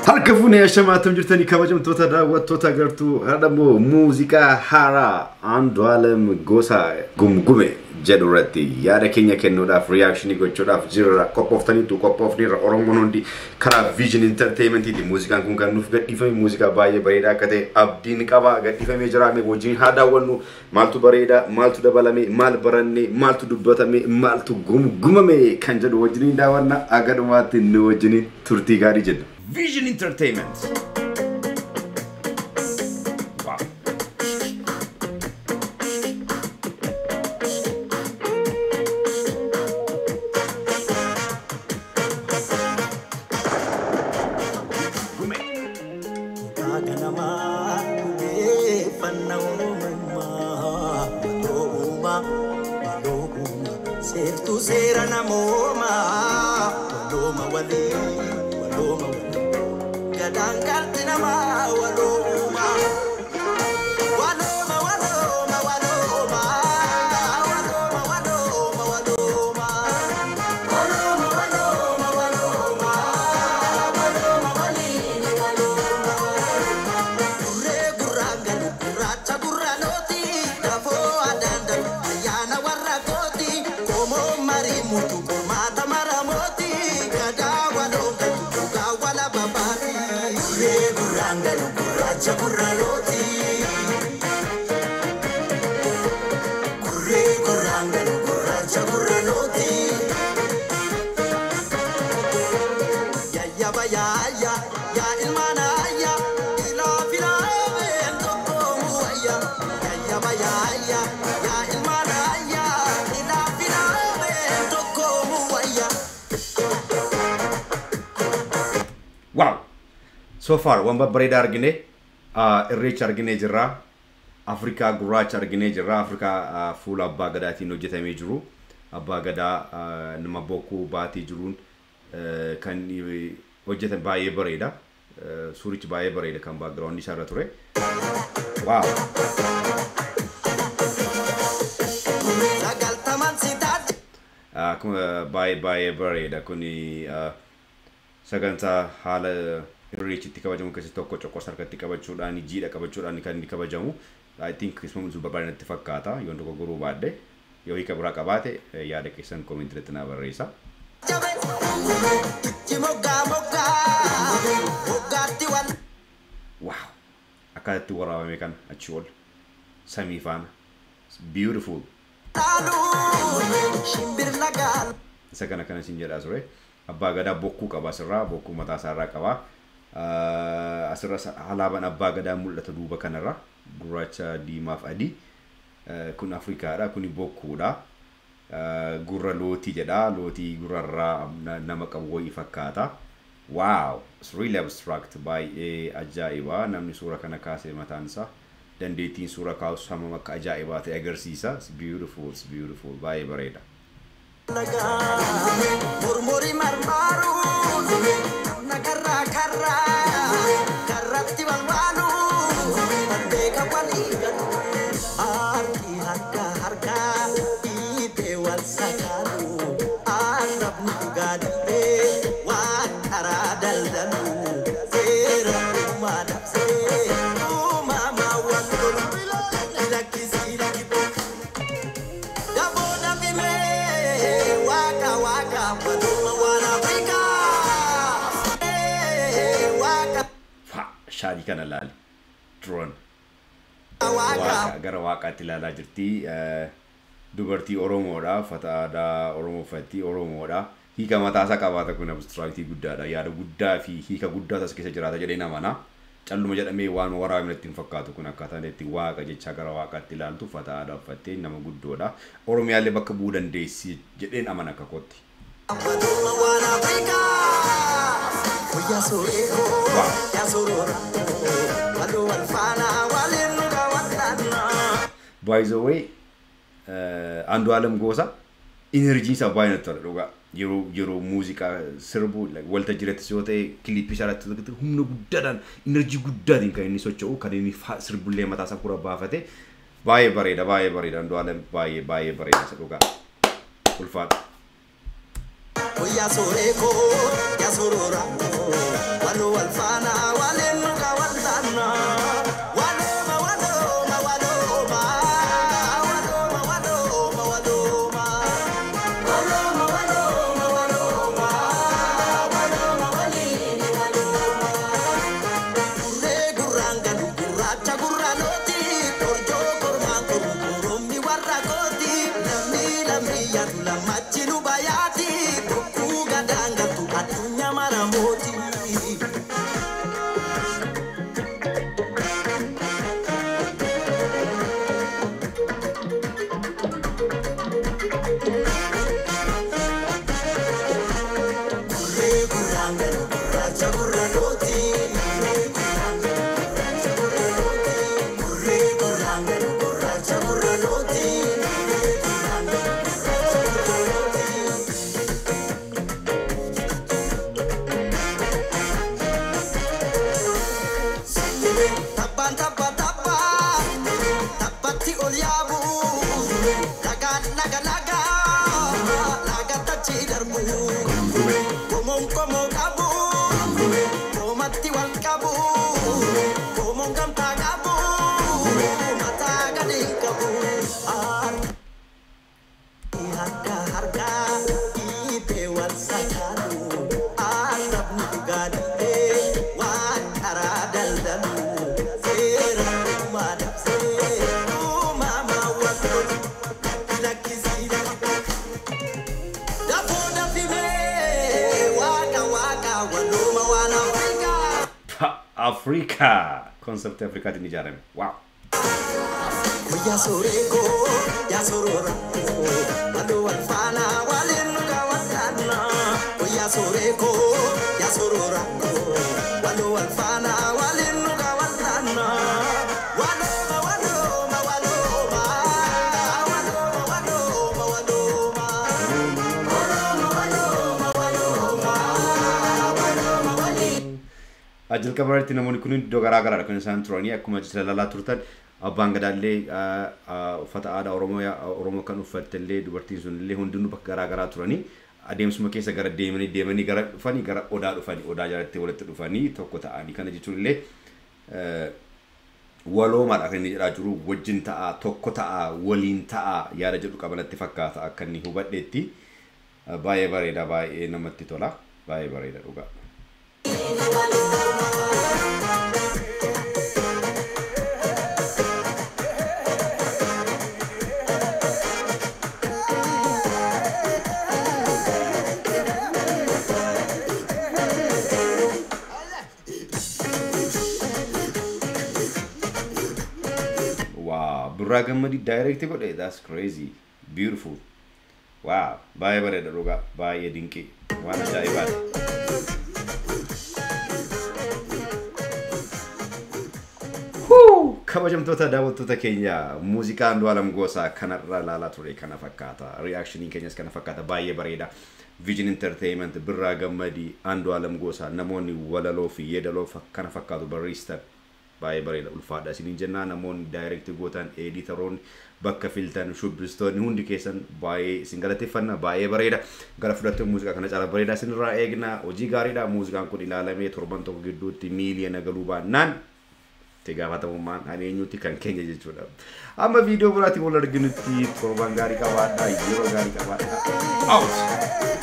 Harka fuunee ashamaattam jirtanii kabajamtoota daawwattoota agartuu hadhamoo muuziqaa haaraa Andu'aalem Gosaa gumgume jedhu irratti yaada keenya kennuudhaaf reakshinii gochuudhaaf jirra qophooftaniitu qophoofneerra Oromoon hundi karaa Vision Entertainmentiiti muuziqaan kun kan nuuf gadhiifame muuziqaa baay'ee bareedaa akka ta'e abdiin qaba gadhiifamee jira mee wajjin haa daawwannu maaltu bareeda maaltu dabalame maal baranne maaltu dubbatame maaltu gumgumame kan jedhu wajjin daawwanna agadumaatti nu wajjin turtii gaarii jenna. Vision Entertainment. Wow. Wow. So far, one bareeda argine, irreecha argine jirra, Afrikaa gurraacha argine jirra, Afrikaa fuula abbaa gadaatiin hojjetamee jiru, abbaa gadaa nama bokkuu baatii jiruun kan hojjetan baay'ee bareeda, suurichi baay'ee bareeda kan background isaa irra ture. Wow. Baay'ee bareeda kuni sagantaa haala irreechitti kabajamu keessatti tokko coqqos harkatti qabachuudhaan jiidha qabachuudhaan kan inni kabajamu I think isuma barbaadinatti fakkaata yoon tokko guruu baadde yoo hiika biraa qabaate yaada keessan koomentirratti naa barreessa. Wow, akkaatti waraabame kan achi ol samii faana beautiful. Isa kana isin jedhaa ture. Abbaa gadaa bokkuu qaba asirraa bokkuu mataa isaarraa qaba asirra alaabaan abbaa gadaa mul'ata duuba kanarra gurraacha diimaaf adii kun Afrikaadha kuni bokkuudha gurra lootii jedha lootii gurrarraa nama qabu wayii fakkaata. Wow, it's really abstract baay'ee ajaa'iba namni suura kana kaasee mataan isaa dandeettiin suura kaasuu hamam akka ajaa'ibaa ta'e agarsiisa. It's beautiful baay'ee bareeda. Murmuri marmaru nagarra karra karratti walwalu beka waligan arki harka ite wal sakalu arab nugadde wa karadal dalu sera madapse mama wandul ilakisi lakibo daboda bime Shaadi kana laali drone waaqa gara waaqaatti ilaalaa jirti dubartii Oromoodha uffata aadaa Oromoo uffatti Oromoodha hiika mataasaa qabaata kun abstraktii guddaadha yaada guddaa fi hiika guddaa as keessa jiraata jedhee namana calluma jedhamee waan waraabame ittiin fakkaatu kun akkaataan itti waaqa jecha gara waaqaatti ilaaltu uffata aadaa uffattee nama guddoodha Oromiyaallee bakka bu'uu dandeessi jedheen amana akka kootti. By the way, Andu'aalem Gosaa energy isa baay'ee natti dhugaa yeroo muuziqaa sirbu walta jiretti soo ta'e clip isaa irratti humna guddaadhaan energy guddaatiin kan inni socho'u kan inni sirbullee mataa isaa kura baafate baay'ee bareeda Andu'aalem baay'ee bareeda isa dhugaa ulfaata. Ya soreko, ya sorora, walu alfana. mati wal kabu Komongam tagabu Mata gading kabu Harga harga Ipe wal sakalu Arab ni gadi Wan karadal dalu Sera madap sera Mama waktu Kilakisi Dapo dapime Waka waka Waduma wana Africa concept Africa ini jarang. Wow. Ya soreko ya sorora Ado alfana walin kawatana Ya soreko ya sorora Ado alfana walin kawatana Wadoma wadoma wadoma Wadoma wadoma Ajil kabarti namoonni kun iddoo garaagaraa kan isaan turanii akkuma jillalaa turtan abbaan gadaallee uffata aadaa Oromoo kan uffattellee dubartiin sun illee hundinuu bakka garaagaraa turanii adeemsuma keessa gara deemanii gara dhufanii gara odaa dhufanii odaa jalatti walitti dhufanii tokko ta'anii kana jechuun illee waloomaadha kan inni jedhaa jiru wajjin ta'a tokko ta'a waliin ta'a yaada jedhu qabanatti fakkaata akka inni hubadheetti baay'ee bareeda baay'ee namatti tola baay'ee bareeda dhugaa. Wow, Birraa Gammadii direct godhe, that's crazy, beautiful. Wow, baay'ee bareeda dhugaa, baay'ee dinqii, waan ajaa'ibaati. Kabajamtoota daawwattoota keenya muuziqaa Andu'aalam Gosaa kanarra ilaalaa ture kana fakkaata reactioniin keenyas kana fakkaata baay'ee bareeda Vision Entertainment Birraa Gammadii Andu'aalam Gosaa namoonni walaloo fi yeedaloo kana fakkaatu barreessan baay'ee bareeda ulfaadha isiniin jennaa namoonni direct gootan editoroonni bakka filtan shubbistoonni hundi keessan baay'ee isin galateeffanna baay'ee bareeda gara fudhattuu muuziqaa kana caalaa bareeda isinirraa eegna hojii gaariidha muuziqaan kun ilaalamee torban tokko gidduutti miiliyoona galuu baannaan Tegaafatamummaan eenyuuti kan keenya jechuudha. Amma viidiyoo biraatiin wal arginutti torban gaarii qabaadhaa yeroo gaarii qabaadhaa. Out!